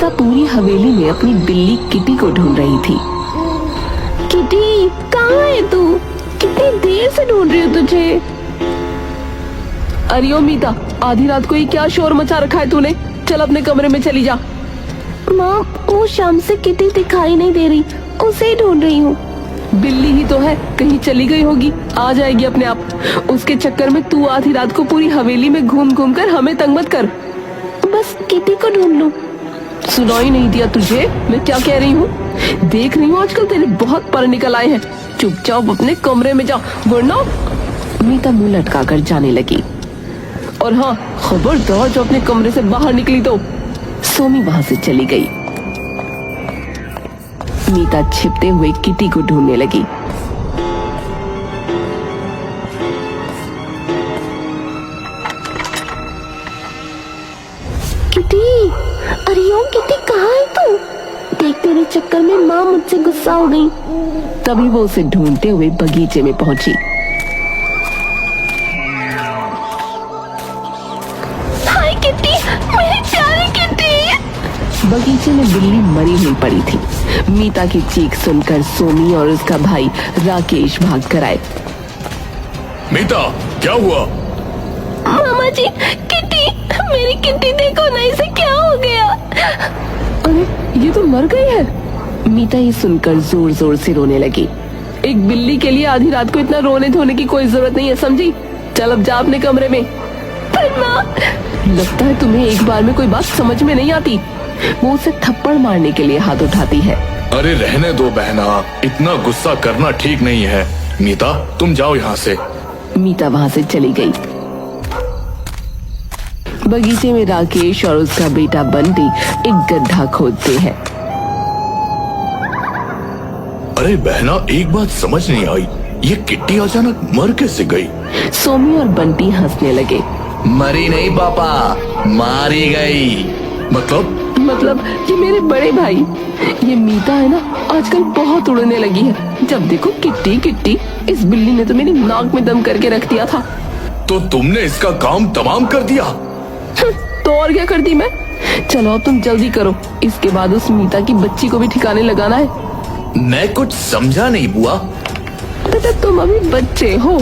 मीता पूरी हवेली में अपनी बिल्ली किटी को ढूंढ रही थी। किटी, कहाँ है तू? कितनी देर से ढूंढ रही हूँ तुझे। अरे ओ मीता, आधी रात को ये क्या शोर मचा रखा है तूने? चल अपने कमरे में चली जा। माँ, वो शाम से किटी दिखाई नहीं दे रही, उसे ही ढूंढ रही हूँ। बिल्ली ही तो है, कहीं चली गई होगी, आ जाएगी अपने आप। उसके चक्कर में तू आधी रात को पूरी हवेली में घूम घूम कर हमें तंग मत कर। बस किटी को ढूंढ लूं। सुनाई नहीं दिया तुझे मैं क्या कह रही हूँ? देख रही हूँ आजकल तेरे बहुत पर निकल आए हैं। चुपचाप अपने कमरे में जा, वरना। मीता मुंह लटका कर जाने लगी। और हाँ, खबरदार जो अपने कमरे से बाहर निकली तो। सोमी वहां से चली गई। मीता छिपते हुए किटी को ढूंढने लगी। किटी, अरे ओ किटी, कहाँ है तू? देख, तेरे चक्कर में माँ मुझसे गुस्सा हो गई। तभी वो उसे ढूंढते हुए बगीचे में पहुंची। हाय किटी, मेरी प्यारी किटी। बगीचे में बिल्ली मरी हुई पड़ी थी। मीता की चीख सुनकर सोमी और उसका भाई राकेश भाग कर आए। मीता, क्या हुआ? मामा जी, किटी, मेरी किटी देखो ना, इसे क्या हो गया? अरे, ये तो मर गई है। मीता ये सुनकर जोर जोर से रोने लगी। एक बिल्ली के लिए आधी रात को इतना रोने धोने की कोई जरूरत नहीं है, समझी? चल अब जा अपने कमरे में। पर माँ, लगता है तुम्हें एक बार में कोई बात समझ में नहीं आती। वो उसे थप्पड़ मारने के लिए हाथ उठाती है। अरे रहने दो बहना, इतना गुस्सा करना ठीक नहीं है। मीता, तुम जाओ यहाँ से। मीता वहाँ से चली गई। बगीचे में राकेश और उसका बेटा बंटी एक गड्ढा खोदते हैं। अरे बहना, एक बात समझ नहीं आई, ये किट्टी अचानक मर कैसे गई? सोमी और बंटी हंसने लगे। मरी नहीं पापा, मारी गई। मतलब ये मेरे बड़े भाई, ये मीता है ना, आजकल बहुत उड़ने लगी है। जब देखो किट्टी किट्टी। इस बिल्ली ने तो मेरी नाक में दम करके रख दिया था। तो तुमने इसका काम तमाम कर दिया? तो और क्या करती मैं? चलो अब तुम जल्दी करो, इसके बाद उस मीता की बच्ची को भी ठिकाने लगाना है। मैं कुछ समझा नहीं बुआ। बेटा, तुम अभी बच्चे हो।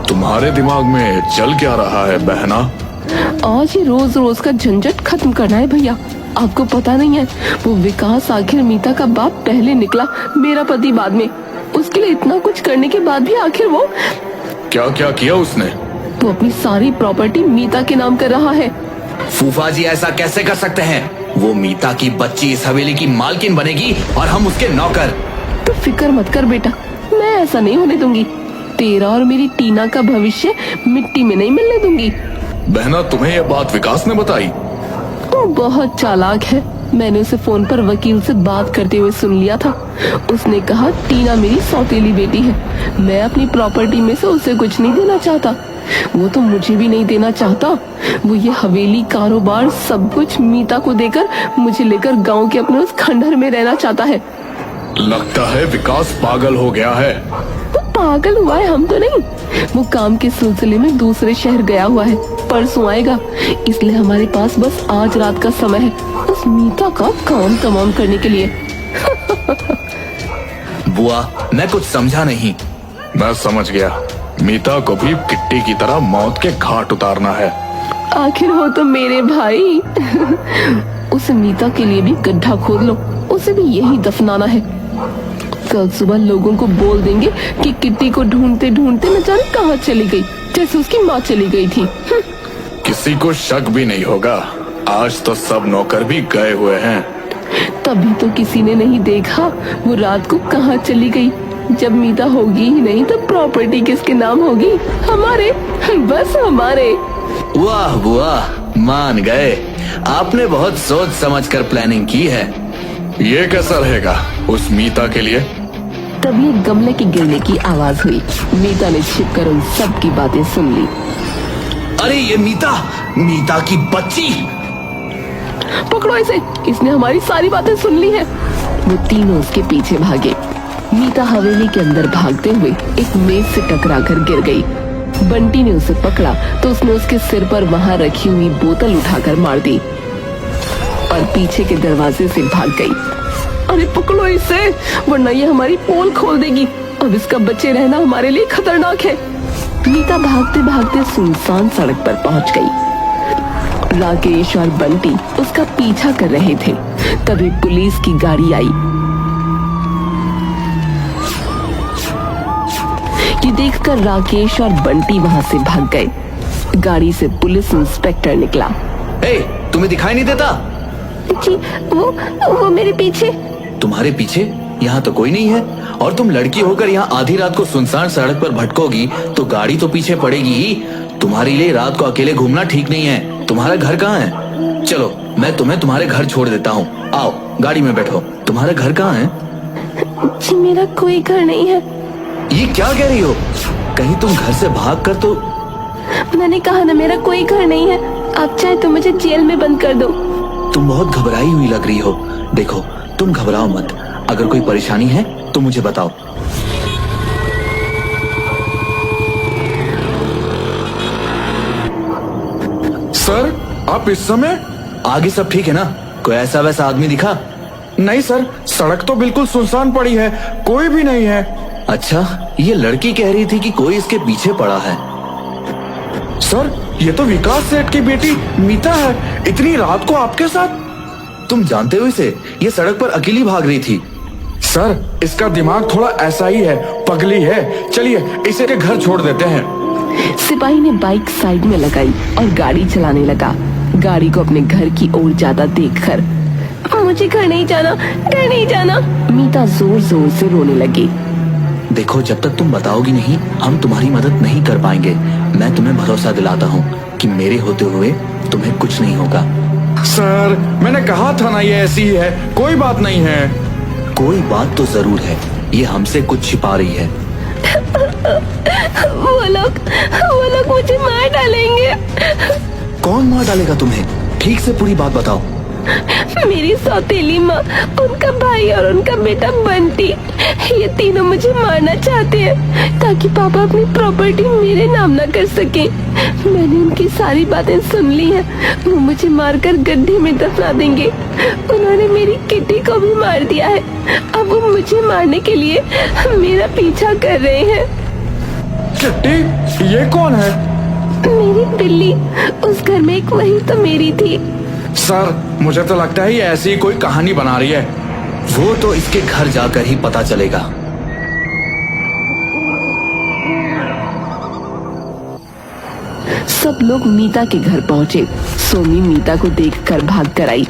तुम्हारे दिमाग में चल क्या रहा है बहना? आज ही रोज रोज का झंझट खत्म करना है भैया। आपको पता नहीं है, वो विकास आखिर मीता का बाप पहले निकला, मेरा पति बाद में। उसके लिए इतना कुछ करने के बाद भी आखिर वो क्या क्या किया उसने? वो अपनी सारी प्रॉपर्टी मीता के नाम कर रहा है। फूफा जी ऐसा कैसे कर सकते हैं? वो मीता की बच्ची इस हवेली की मालकिन बनेगी और हम उसके नौकर। तो फिक्र मत कर बेटा, मैं ऐसा नहीं होने दूंगी। तेरा और मेरी टीना का भविष्य मिट्टी में नहीं मिलने दूंगी। बहना, तुम्हें यह बात विकास ने बताई? वो बहुत चालाक है। मैंने उसे फोन पर वकील से बात करते हुए सुन लिया था। उसने कहा टीना मेरी सौतेली बेटी है, मैं अपनी प्रॉपर्टी में से उसे कुछ नहीं देना चाहता। वो तो मुझे भी नहीं देना चाहता। वो ये हवेली, कारोबार, सब कुछ मीता को देकर मुझे लेकर गांव के अपने उस खंडहर में रहना चाहता है। लगता है विकास पागल हो गया है। वो पागल हुआ है, हम तो नहीं। वो काम के सिलसिले में दूसरे शहर गया हुआ है, परसों आएगा। इसलिए हमारे पास बस आज रात का समय है, उस मीता का काम तमाम करने के लिए। बुआ, मैं कुछ समझा नहीं। मैं समझ गया, मीता को भी किट्टी की तरह मौत के घाट उतारना है। आखिर हो तो मेरे भाई। उस मीता के लिए भी गड्ढा खोद लो, उसे भी यही दफनाना है। कल सुबह लोगों को बोल देंगे कि किट्टी को ढूंढते ढूंढते न जाने कहाँ चली गई, जैसे उसकी माँ चली गई थी। किसी को शक भी नहीं होगा। आज तो सब नौकर भी गए हुए हैं। तभी तो किसी ने नहीं देखा वो रात को कहाँ चली गई। जब मीता होगी ही नहीं तो प्रॉपर्टी किसके नाम होगी? हमारे, बस हमारे। वाह बुआ, मान गए। आपने बहुत सोच समझकर प्लानिंग की है। ये कैसा रहेगा उस मीता के लिए? तभी एक गमले के गिरने की आवाज हुई। मीता ने छिपकर उन सब की बातें सुन ली। अरे ये मीता की बच्ची। पकड़ो इसे, इसने हमारी सारी बातें सुन ली है। वो तीनों उसके पीछे भागे। मीता हवेली के अंदर भागते हुए एक मेज से टकराकर गिर गई। बंटी ने उसे पकड़ा तो उसने उसके सिर पर वहां रखी हुई बोतल उठाकर मार दी। और पीछे के दरवाजे से भाग गई। अरे पकड़ो इसे, वरना ये हमारी पोल खोल देगी। अब इसका बचे रहना हमारे लिए खतरनाक है। मीता भागते भागते सुनसान सड़क पर पहुंच गई। राकेश और बंटी उसका पीछा कर रहे थे। तभी पुलिस की गाड़ी आई। ये देखकर राकेश और बंटी वहां से भाग गए। गाड़ी से पुलिस इंस्पेक्टर निकला। ए, तुम्हें दिखाई नहीं देता? जी, वो मेरे पीछे। तुम्हारे पीछे? यहाँ तो कोई नहीं है। और तुम लड़की होकर यहाँ आधी रात को सुनसान सड़क पर भटकोगी तो गाड़ी तो पीछे पड़ेगी ही। तुम्हारे लिए रात को अकेले घूमना ठीक नहीं है। तुम्हारा घर कहाँ है? चलो, मैं तुम्हें तुम्हारे घर छोड़ देता हूँ। आओ, गाड़ी में बैठो। तुम्हारा घर कहाँ है? जी, मेरा कोई घर नहीं है। ये क्या कह रही हो? कहीं तुम घर से भाग कर तो? मैंने कहा ना, मेरा कोई घर नहीं है। आप चाहे तो मुझे जेल में बंद कर दो। तुम बहुत घबराई हुई लग रही हो। देखो, तुम घबराओ मत। अगर कोई परेशानी है तो मुझे बताओ। सर, आप इस समय? आगे सब ठीक है ना? कोई ऐसा वैसा आदमी दिखा? नहीं सर, सड़क तो बिल्कुल सुनसान पड़ी है, कोई भी नहीं है। अच्छा, ये लड़की कह रही थी कि कोई इसके पीछे पड़ा है। सर, ये तो विकास सेठ की बेटी मीता है। इतनी रात को आपके साथ? तुम जानते हो इसे? ये सड़क पर अकेली भाग रही थी। सर, इसका दिमाग थोड़ा ऐसा ही है, पगली है। चलिए इसे के घर छोड़ देते हैं। सिपाही ने बाइक साइड में लगाई और गाड़ी चलाने लगा। गाड़ी को अपने घर की ओर जाता देखकर, मुझे घर नहीं जाना, घर नहीं जाना, मीता जोर जोर से रोने लगी। देखो, जब तक तुम बताओगी नहीं, हम तुम्हारी मदद नहीं कर पाएंगे। मैं तुम्हें भरोसा दिलाता हूँ कि मेरे होते हुए तुम्हें कुछ नहीं होगा। सर, मैंने कहा था ना, ये ऐसी ही है, कोई बात नहीं है। कोई बात तो जरूर है। ये हमसे कुछ छिपा रही है। वो लोग मुझे मार डालेंगे। कौन मार डालेगा तुम्हें? ठीक से पूरी बात बताओ। मेरी सौतेली माँ, उनका भाई और उनका बेटा बंटी, ये तीनों मुझे मारना चाहते हैं ताकि पापा अपनी प्रॉपर्टी मेरे नाम ना कर सके। मैंने उनकी सारी बातें सुन ली हैं। वो मुझे मारकर गड्ढे में दफना देंगे। उन्होंने मेरी किटी को भी मार दिया है। अब वो मुझे मारने के लिए मेरा पीछा कर रहे हैं। किट्टी, ये कौन है? मेरी बिल्ली, उस घर में एक वही तो मेरी थी। सर, मुझे तो लगता है ये ऐसी ही कोई कहानी बना रही है। वो तो इसके घर जाकर ही पता चलेगा। सब लोग मीता के घर पहुंचे। सोमी मीता को देखकर भाग कर आई।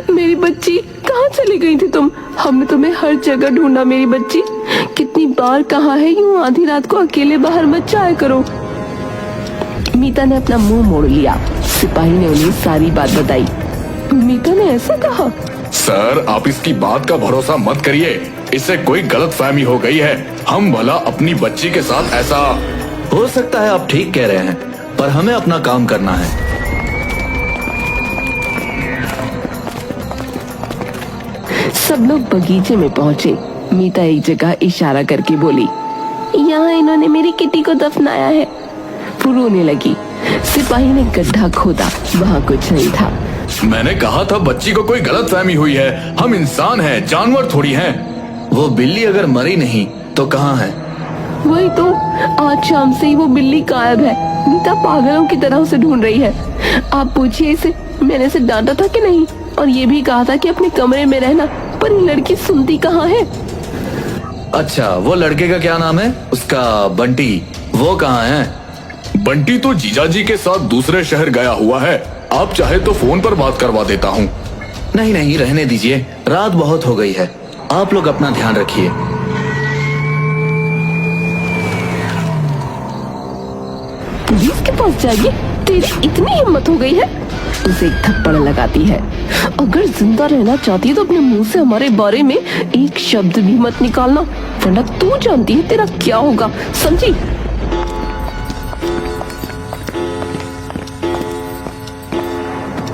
मेरी बच्ची, कहाँ चली गई थी तुम? हमने तुम्हें हर जगह ढूंढा मेरी बच्ची। कितनी बार कहा है यूं आधी रात को अकेले बाहर मत जाया करो। मीता ने अपना मुंह मोड़ लिया। सिपाही ने उन्हें सारी बात बताई। मीता ने ऐसा कहा? सर, आप इसकी बात का भरोसा मत करिए। इसे कोई गलतफहमी हो गई है। हम भला अपनी बच्ची के साथ ऐसा? हो सकता है आप ठीक कह रहे हैं, पर हमें अपना काम करना है। सब लोग बगीचे में पहुंचे। मीता एक जगह इशारा करके बोली, यहाँ इन्होंने मेरी किटी को दफनाया है। वो रोने लगी। सिपाही ने गड्ढा खोदा, वहाँ कुछ नहीं था। मैंने कहा था बच्ची को कोई गलतफहमी हुई है। हम इंसान हैं, जानवर थोड़ी हैं। वो बिल्ली अगर मरी नहीं तो कहाँ है? वही तो, आज शाम से ही वो बिल्ली गायब है। मीता पागलों की तरह उसे ढूंढ रही है। आप पूछिए इसे, मैंने इसे डांटा था कि नहीं, और ये भी कहा था कि अपने कमरे में रहना, पर ये लड़की सुनती कहाँ है। अच्छा, वो लड़के का क्या नाम है? उसका बंटी, वो कहाँ है? बंटी तो जीजाजी के साथ दूसरे शहर गया हुआ है। आप चाहे तो फोन पर बात करवा देता हूँ। नहीं नहीं, रहने दीजिए, रात बहुत हो गई है। आप लोग अपना ध्यान रखिए। पुलिस के पास जाएगी? तेरी इतनी हिम्मत हो गई है? उसे एक थप्पड़ लगाती है। अगर जिंदा रहना चाहती है तो अपने मुंह से हमारे बारे में एक शब्द भी मत निकालना, वरना तू जानती है तेरा क्या होगा, समझी?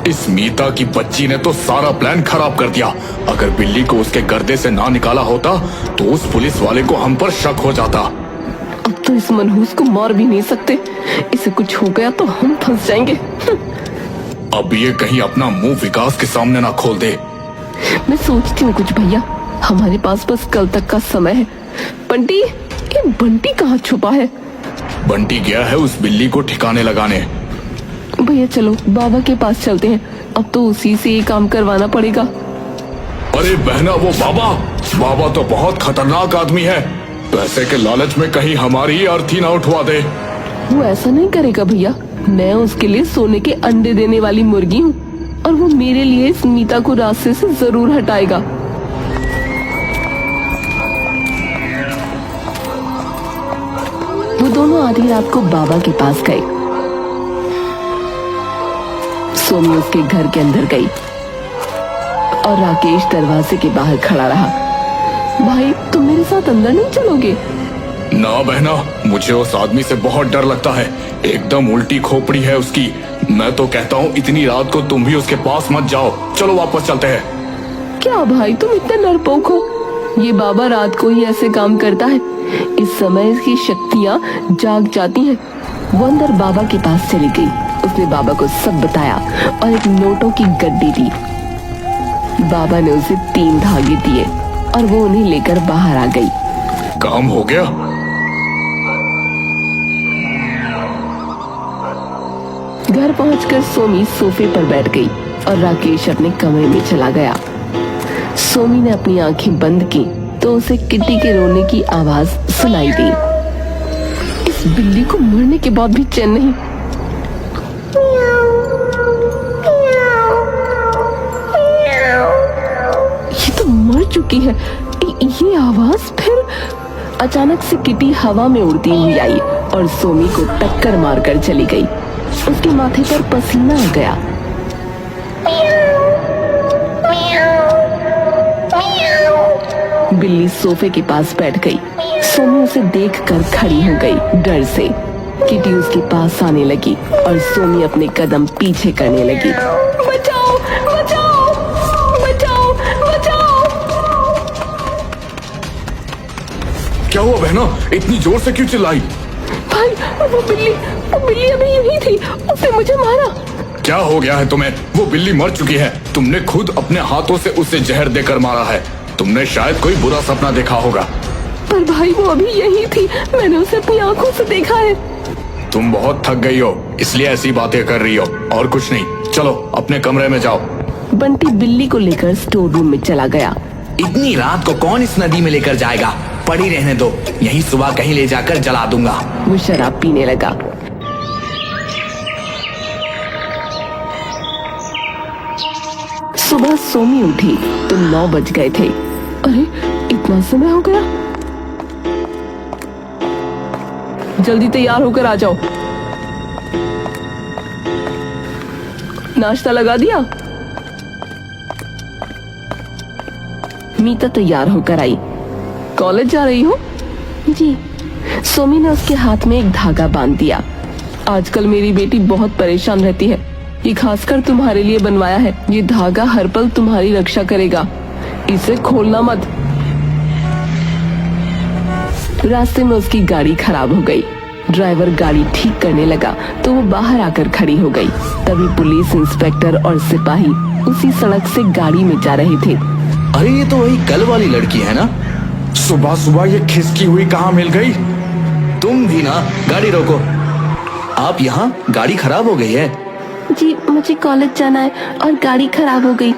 इस मीता की बच्ची ने तो सारा प्लान खराब कर दिया। अगर बिल्ली को उसके गर्दे से ना निकाला होता तो उस पुलिस वाले को हम पर शक हो जाता। अब तो इस मनहूस को मार भी नहीं सकते। इसे कुछ हो गया तो हम फंस जाएंगे। अब ये कहीं अपना मुंह विकास के सामने ना खोल दे। मैं सोचती हूँ कुछ भैया, हमारे पास बस कल तक का समय है। बंटी, ये बंटी कहाँ छुपा है? बंटी गया है उस बिल्ली को ठिकाने लगाने। भैया चलो बाबा के पास चलते हैं, अब तो उसी से ये काम करवाना पड़ेगा। अरे बहना, वो बाबा तो बहुत खतरनाक आदमी है। पैसे के लालच में कहीं हमारी ही अर्थी ना उठवा दे। वो ऐसा नहीं करेगा भैया, मैं उसके लिए सोने के अंडे देने वाली मुर्गी हूँ और वो मेरे लिए इस मीता को रास्ते से जरूर हटाएगा। वो दोनों आधी रात को बाबा के पास गए। सोमी उसके घर के अंदर गई और राकेश दरवाजे के बाहर खड़ा रहा। भाई तुम मेरे साथ अंदर नहीं चलोगे? ना बहना, मुझे उस आदमी से बहुत डर लगता है। एकदम उल्टी खोपड़ी है उसकी। मैं तो कहता हूँ इतनी रात को तुम भी उसके पास मत जाओ। चलो वापस चलते हैं। क्या भाई तुम इतने डरपोक हो? ये बाबा रात को ही ऐसे काम करता है। इस समय इसकी शक्तियाँ जाग जाती हैं। वो अंदर बाबा के पास चली गई। उसने बाबा को सब बताया और एक नोटों की गड्डी दी। बाबा ने उसे 3 धागे दिए और वो उन्हें लेकर बाहर आ गई। काम हो गया। घर पहुंचकर सोमी सोफे पर बैठ गई और राकेश अपने कमरे में चला गया। सोमी ने अपनी आंखें बंद की तो उसे किट्टी के रोने की आवाज सुनाई दी। इस बिल्ली को मरने के बाद भी चैन नहीं। ये तो मर चुकी है। ये आवाज फिर? अचानक से किटी हवा में उड़ती हुई आई और सोमी को टक्कर मारकर चली गई। उसके माथे पर पसीना आ गया। बिल्ली सोफे के पास बैठ गई। सोमी उसे देखकर खड़ी हो गई डर से। किटी उसके पास आने लगी और सोमी अपने कदम पीछे करने लगी। बचाओ बचाओ बचाओ बचाओ। क्या हुआ बहना, इतनी जोर से क्यों चिल्लाई? भाई वो बिल्ली अभी यही थी, उसने मुझे मारा। क्या हो गया है तुम्हें? वो बिल्ली मर चुकी है। तुमने खुद अपने हाथों से उसे जहर देकर मारा है। तुमने शायद कोई बुरा सपना देखा होगा। पर भाई वो अभी यही थी, मैंने उसे अपनी आंखों से देखा है। तुम बहुत थक गई हो इसलिए ऐसी बातें कर रही हो, और कुछ नहीं। चलो अपने कमरे में जाओ। बंटी बिल्ली को लेकर स्टोर रूम में चला गया। इतनी रात को कौन इस नदी में लेकर जाएगा? पड़ी रहने दो, यहीं सुबह कहीं ले जाकर जला दूंगा। वो शराब पीने लगा। सुबह सोमी उठी तो 9 बज गए थे। अरे इतना समय हो गया। जल्दी तैयार होकर आ जाओ। नाश्ता लगा दिया? मीता तैयार होकर आई। कॉलेज जा रही हो? जी। सोमी ने उसके हाथ में एक धागा बांध दिया। आजकल मेरी बेटी बहुत परेशान रहती है, ये खासकर तुम्हारे लिए बनवाया है। ये धागा हर पल तुम्हारी रक्षा करेगा, इसे खोलना मत। रास्ते में उसकी गाड़ी खराब हो गई। ड्राइवर गाड़ी ठीक करने लगा तो वो बाहर आकर खड़ी हो गई। तभी पुलिस इंस्पेक्टर और सिपाही उसी सड़क से गाड़ी में जा रहे थे। अरे ये तो वही कल वाली लड़की है ना? सुबह सुबह ये खिसकी हुई कहाँ मिल गई? तुम भी ना, गाड़ी रोको। आप यहाँ? गाड़ी खराब हो गई है? जी मुझे कॉलेज जाना है और गाड़ी खराब हो गई।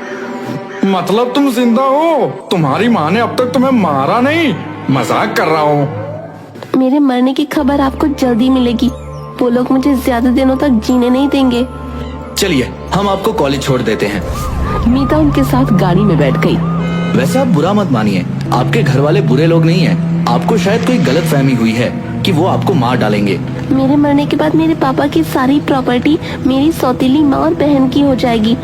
मतलब तुम जिंदा हो? तुम्हारी माँ ने अब तक तुम्हें मारा नहीं? मजाक कर रहा हूँ। मेरे मरने की खबर आपको जल्दी मिलेगी। वो लोग मुझे ज्यादा दिनों तक जीने नहीं देंगे। चलिए हम आपको कॉलेज छोड़ देते हैं। मीता उनके साथ गाड़ी में बैठ गई। वैसे आप बुरा मत मानिए, आपके घर वाले बुरे लोग नहीं हैं। आपको शायद कोई गलत फहमी हुई है कि वो आपको मार डालेंगे। मेरे मरने के बाद मेरे पापा की सारी प्रॉपर्टी मेरी सौतेली माँ और बहन की हो जाएगी।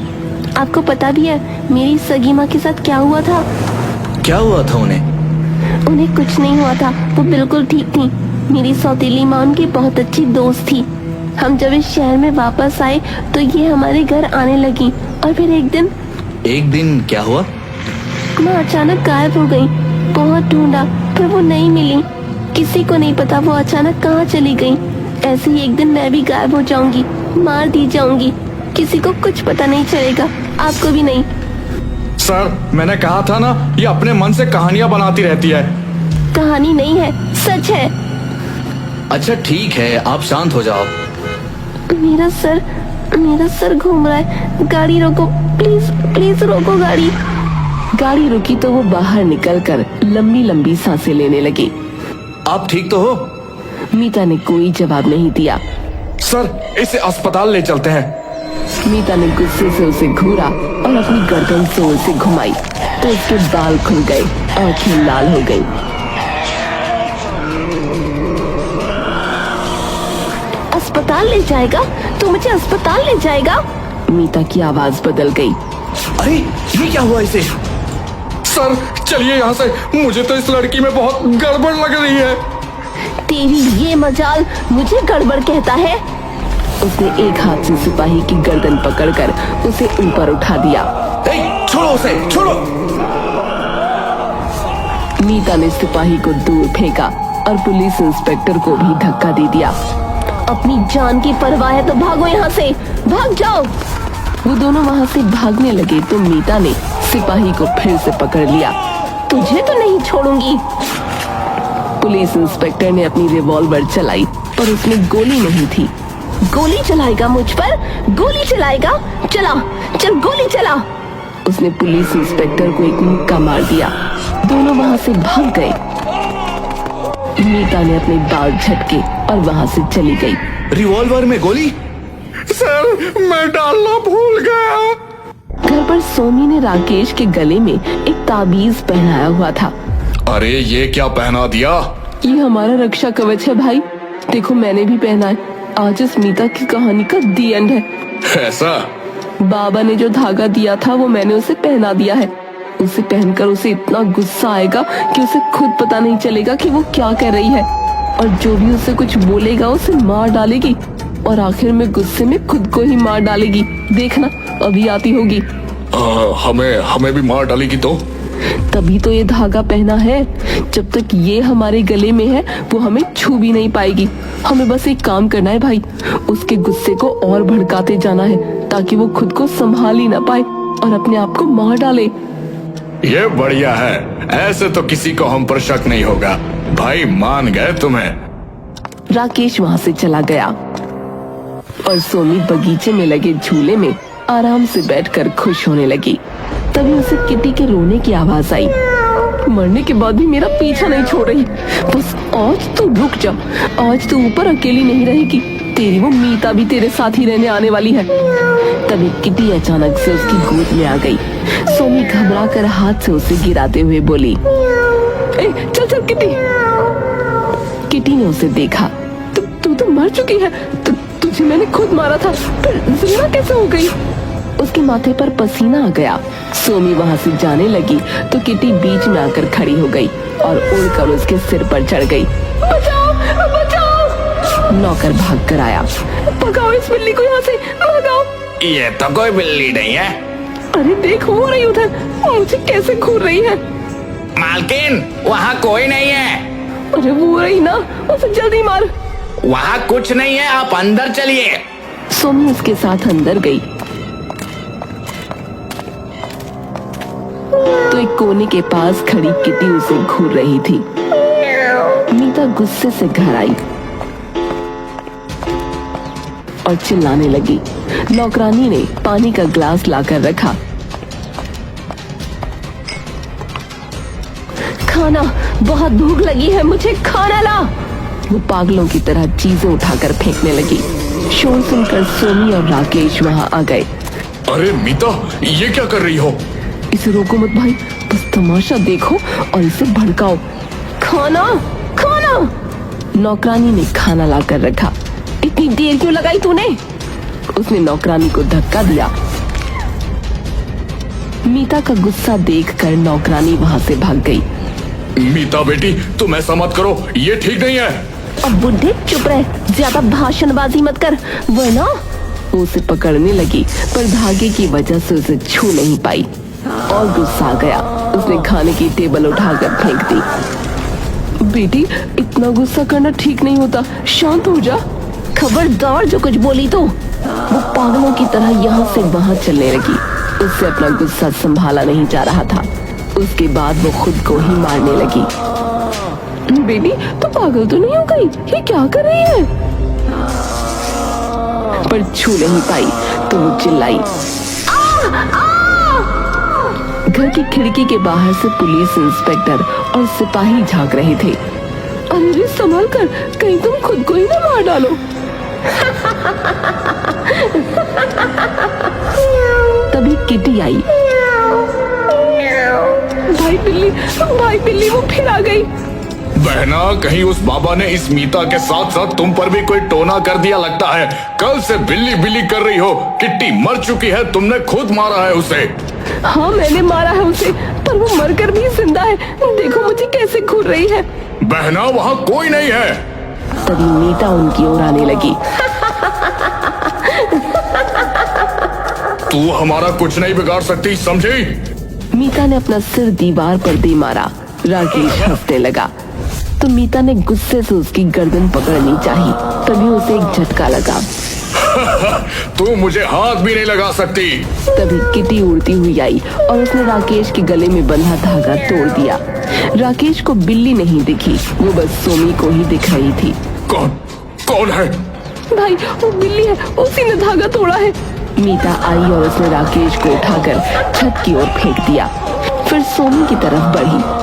आपको पता भी है मेरी सगी माँ के साथ क्या हुआ था? क्या हुआ था उन्हें? उन्हें कुछ नहीं हुआ था, वो बिल्कुल ठीक थी। मेरी सौतेली माँ उनकी बहुत अच्छी दोस्त थी। हम जब इस शहर में वापस आए तो ये हमारे घर आने लगी और फिर एक दिन क्या हुआ? माँ अचानक गायब हो गई। बहुत ढूंढा पर वो नहीं मिली। किसी को नहीं पता वो अचानक कहाँ चली गई। ऐसे ही एक दिन मैं भी गायब हो जाऊंगी, मार दी जाऊंगी। किसी को कुछ पता नहीं चलेगा, आपको भी नहीं। सर, मैंने कहा था ना, ये अपने मन से कहानियां बनाती रहती है। कहानी नहीं है, सच है। अच्छा ठीक है, आप शांत हो जाओ। मेरा सर घूम रहा है। गाड़ी रोको, प्लीज प्लीज रोको गाड़ी। गाड़ी रुकी तो वो बाहर निकलकर लंबी लंबी सांसें लेने लगी। आप ठीक तो हो? मीता ने कोई जवाब नहीं दिया। सर, इसे अस्पताल ले चलते हैं। मीता ने गुस्से से उसे घूरा और अपनी गर्दन जोर से घुमाई तो उसके बाल खुल गए, आंखें लाल हो गई। अस्पताल ले जाएगा? तू मुझे अस्पताल ले जाएगा? मीता की आवाज बदल गई। अरे ये क्या हुआ इसे? सर, चलिए यहाँ से, मुझे तो इस लड़की में बहुत गड़बड़ लग रही है। तेरी ये मजाल मुझे गड़बड़ कहता है? उसने एक हाथ से सिपाही की गर्दन पकड़कर उसे ऊपर उठा दिया। छोड़ो उसे, छोड़ो। मीता ने सिपाही को दूर फेंका और पुलिस इंस्पेक्टर को भी धक्का दे दिया। अपनी जान की परवाह है तो भागो यहाँ से, भाग जाओ। वो दोनों वहाँ से भागने लगे तो मीता ने सिपाही को फिर से पकड़ लिया। तुझे तो नहीं छोड़ूंगी। पुलिस इंस्पेक्टर ने अपनी रिवॉल्वर चलाई पर उसमें गोली नहीं थी। गोली चलाएगा मुझ पर? गोली चलाएगा? चला, चल गोली चला। उसने पुलिस इंस्पेक्टर को एक मुक्का मार दिया। दोनों वहाँ से भाग गए। मीता ने अपने बाल झटके और वहाँ से चली गई। रिवॉल्वर में गोली? सर, मैं डालना भूल गया। घर पर सोमी ने राकेश के गले में एक ताबीज पहनाया हुआ था। अरे ये क्या पहना दिया? ये हमारा रक्षा कवच है भाई, देखो मैंने भी पहना है। आज इस मीता की कहानी का दी एंड है। ऐसा? बाबा ने जो धागा दिया था वो मैंने उसे पहना दिया है। उसे पहनकर उसे इतना गुस्सा आएगा कि उसे खुद पता नहीं चलेगा कि वो क्या कह रही है, और जो भी उसे कुछ बोलेगा उसे मार डालेगी और आखिर में गुस्से में खुद को ही मार डालेगी। देखना अभी आती होगी। हमें भी मार डालेगी तो? तभी तो ये धागा पहना है। जब तक ये हमारे गले में है वो हमें छू भी नहीं पाएगी। हमें बस एक काम करना है भाई, उसके गुस्से को और भड़काते जाना है ताकि वो खुद को संभाल ही ना पाए और अपने आप को मार डाले। ये बढ़िया है, ऐसे तो किसी को हम पर शक नहीं होगा। भाई मान गए तुम्हें। राकेश वहाँ से चला गया और सोमी बगीचे में लगे झूले में आराम से बैठकर खुश होने लगी। तभी उसे किटी के रोने की आवाज आई। मरने के बाद भी मेरा पीछा नहीं छोड़ रही। बस आज तो रुक जा, आज तो ऊपर अकेली नहीं रहेगी। तेरी वो मीता भी तेरे साथ ही रहने आने वाली है। तभी किटी अचानक से उसकी गोद में आ गई। सोमी घबरा कर हाथ से उसे गिराते हुए बोली, चल चल किटी। किटी ने उसे देखा। तू तो मर चुकी है। तुझे मैंने खुद मारा था, फिर जिंदा कैसे हो गई? उसके माथे पर पसीना आ गया। सोमी वहाँ से जाने लगी तो किटी बीच में आकर खड़ी हो गई और उड़कर उसके सिर पर चढ़ गई। बचाओ, बचाओ! नौकर भाग कर आया। भगाओ इस बिल्ली को यहाँ से, भगाओ। ये तो कोई बिल्ली नहीं है। अरे देख, वो रही उधर, मुझे कैसे घूर रही है। मालकिन, वहाँ कोई नहीं है। अरे वो रही ना, उसे जल्दी मार। वहाँ कुछ नहीं है, आप अंदर चलिए। सोमी उसके साथ अंदर गई तो एक कोने के पास खड़ी किटी उसे घूर रही थी। मीता गुस्से से घर आई और चिल्लाने लगी। नौकरानी ने पानी का ग्लास लाकर रखा। खाना, बहुत भूख लगी है, मुझे खाना ला। वो पागलों की तरह चीजें उठाकर फेंकने लगी। शोर सुनकर सोमी और राकेश वहाँ आ गए। अरे मीता, ये क्या कर रही हो? इसे रोको मत भाई, बस तमाशा देखो और इसे भड़काओ। खाना, खाना! नौकरानी ने खाना लाकर रखा। इतनी देर क्यों लगाई तूने? उसने नौकरानी को धक्का दिया। मीता का गुस्सा देखकर नौकरानी वहाँ से भाग गई। मीता बेटी, तुम ऐसा मत करो, ये ठीक नहीं है। अब बुढ़े चुप रहे, ज्यादा भाषणबाजी मत कर, वरना। वो उसे पकड़ने लगी पर धागे की वजह से उसे छू नहीं पाई और गुस्सा आ गया। उसने खाने की टेबल उठाकर फेंक दी। बेटी, इतना गुस्सा करना ठीक नहीं होता, शांत हो जा। खबरदार जो कुछ बोली तो। वो पागलों की तरह यहाँ से वहाँ चलने लगी। उससे अपना गुस्सा संभाला नहीं जा रहा था। उसके बाद वो खुद को ही मारने लगी। बेटी तो पागल तो नहीं हो गई? ये क्या कर रही है? पर छू नहीं पाई तो वो चिल्लाई। घर की खिड़की के बाहर से पुलिस इंस्पेक्टर और सिपाही झांक रहे थे। अरे संभल कर, कहीं तुम खुद को ही ना मार डालो। तभी किटी आई। भाई बिल्ली वो फिर आ गई। बहना, कहीं उस बाबा ने इस मीता के साथ साथ तुम पर भी कोई टोना कर दिया लगता है। कल से बिल्ली बिल्ली कर रही हो। किट्टी मर चुकी है, तुमने खुद मारा है उसे। हाँ मैंने मारा है उसे, पर वो मरकर भी जिंदा है। देखो मुझे कैसे घूर रही है। बहना, वहाँ कोई नहीं है। तभी मीता उनकी ओर आने लगी। तू हमारा कुछ नहीं बिगाड़ सकती, समझी? मीता ने अपना सिर दीवार पर दे मारा। राकेश हंसने लगा तो मीता ने गुस्से से उसकी गर्दन पकड़नी चाहिए। तभी उसे एक झटका लगा। तू मुझे हाथ भी नहीं लगा सकती। तभी किटी उड़ती हुई आई और उसने राकेश के गले में बंधा धागा तोड़ दिया। राकेश को बिल्ली नहीं दिखी, वो बस सोमी को ही दिख रही थी। कौन है? भाई वो बिल्ली है, उसी ने धागा तोड़ा है। मीता आई और उसने राकेश को उठाकर छत की ओर फेंक दिया। फिर सोमी की तरफ बढ़ी।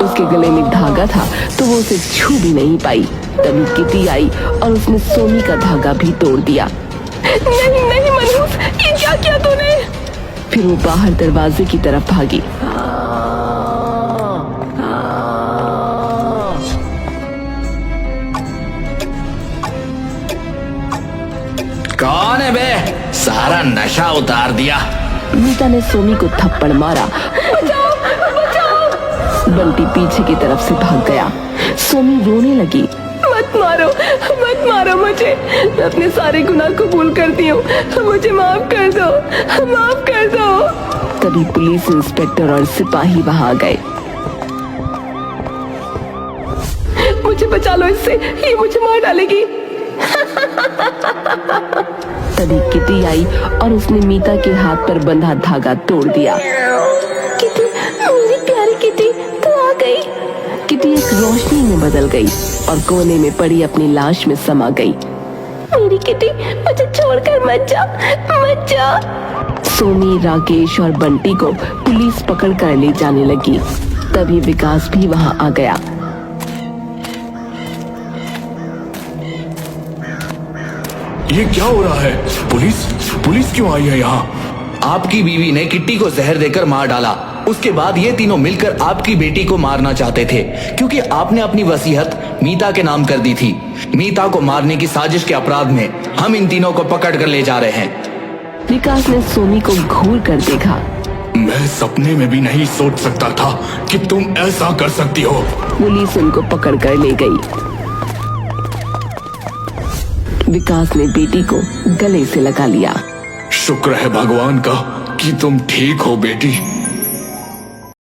उसके गले में धागा था तो वो उसे छू भी नहीं पाई। तभी किटी आई और उसने सोमी का धागा भी तोड़ दिया। नहीं मनहूस, ये क्या किया तूने? फिर वो बाहर दरवाजे की तरफ भागी। कौन है बे? सारा नशा उतार दिया। मीता ने सोमी को थप्पड़ मारा। बचाओ, बचाओ। बंटी पीछे की तरफ से भाग गया। सोमी रोने लगी। मत मारो मुझे। मैं अपने सारे गुनाह कबूल करती हूँ। मुझे माफ कर दो। तभी पुलिस इंस्पेक्टर और सिपाही वहाँ गए। मुझे बचा लो इससे, ये मुझे मार डालेगी। तभी किटी आई और उसने मीता के हाथ पर बंधा धागा तोड़ दिया। किटी, मेरी प्यारी किटी, तू आ गई। किटी एक रोशनी में बदल गई और कोने में पड़ी अपनी लाश में समा गई। मेरी किटी, मुझे छोड़कर मत जा। सोमी, राकेश और बंटी को पुलिस पकड़ कर ले जाने लगी। तभी विकास भी वहाँ आ गया। ये क्या हो रहा है? पुलिस क्यों आई है यहाँ? आपकी बीवी ने किट्टी को जहर देकर मार डाला। उसके बाद ये तीनों मिलकर आपकी बेटी को मारना चाहते थे, क्योंकि आपने अपनी वसीयत मीता के नाम कर दी थी। मीता को मारने की साजिश के अपराध में हम इन तीनों को पकड़ कर ले जा रहे हैं। विकास ने सोमी को घूर कर देखा। मैं सपने में भी नहीं सोच सकता था कि तुम ऐसा कर सकती हो। पुलिस उनको पकड़ कर ले गई। विकास ने बेटी को गले से लगा लिया। शुक्र है भगवान का कि तुम ठीक हो बेटी।